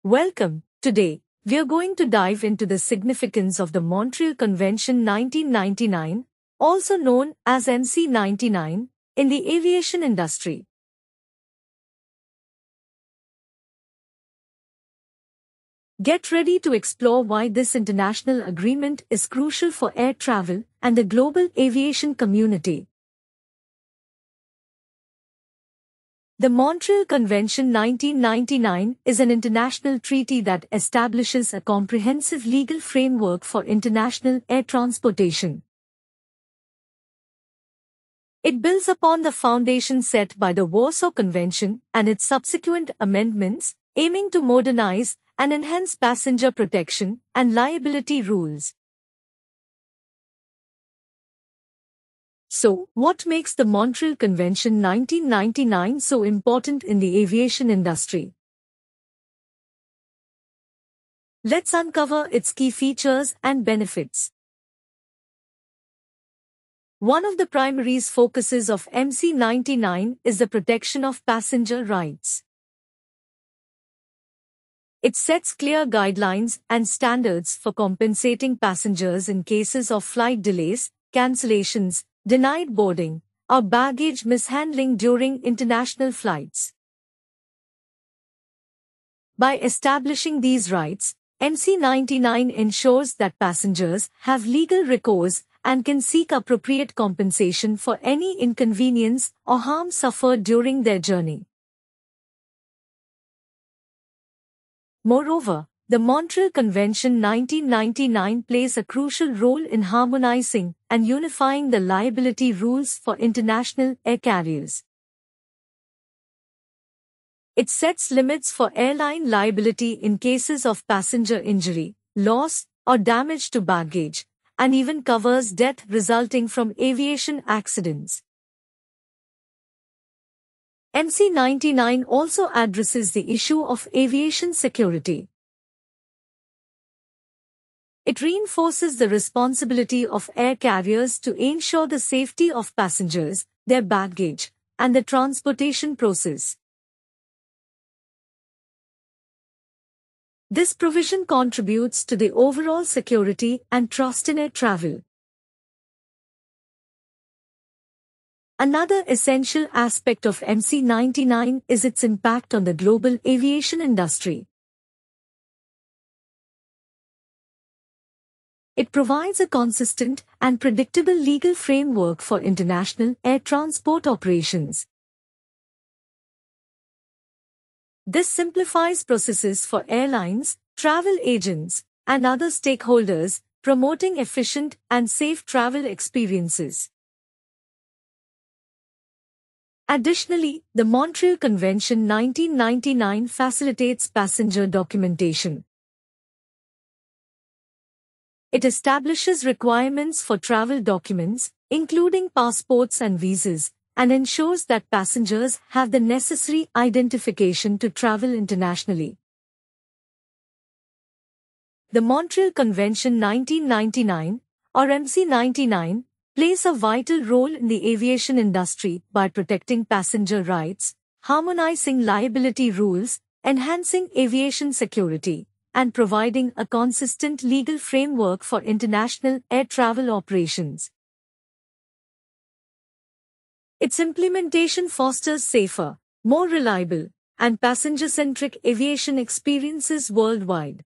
Welcome. Today, we are going to dive into the significance of the Montreal Convention 1999, also known as MC99, in the aviation industry. Get ready to explore why this international agreement is crucial for air travel and the global aviation community. The Montreal Convention 1999 is an international treaty that establishes a comprehensive legal framework for international air transportation. It builds upon the foundation set by the Warsaw Convention and its subsequent amendments, aiming to modernize and enhance passenger protection and liability rules. So, what makes the Montreal Convention 1999 so important in the aviation industry? Let's uncover its key features and benefits. One of the primary focuses of MC99 is the protection of passenger rights. It sets clear guidelines and standards for compensating passengers in cases of flight delays, cancellations, denied boarding, or baggage mishandling during international flights. By establishing these rights, MC99 ensures that passengers have legal recourse and can seek appropriate compensation for any inconvenience or harm suffered during their journey. Moreover, the Montreal Convention 1999 plays a crucial role in harmonizing and unifying the liability rules for international air carriers. It sets limits for airline liability in cases of passenger injury, loss, or damage to baggage, and even covers death resulting from aviation accidents. MC99 also addresses the issue of aviation security. It reinforces the responsibility of air carriers to ensure the safety of passengers, their baggage, and the transportation process. This provision contributes to the overall security and trust in air travel. Another essential aspect of MC99 is its impact on the global aviation industry. It provides a consistent and predictable legal framework for international air transport operations. This simplifies processes for airlines, travel agents, and other stakeholders, promoting efficient and safe travel experiences. Additionally, the Montreal Convention 1999 facilitates passenger documentation. It establishes requirements for travel documents, including passports and visas, and ensures that passengers have the necessary identification to travel internationally. The Montreal Convention 1999, or MC99, plays a vital role in the aviation industry by protecting passenger rights, harmonizing liability rules, enhancing aviation security, and providing a consistent legal framework for international air travel operations. Its implementation fosters safer, more reliable, and passenger-centric aviation experiences worldwide.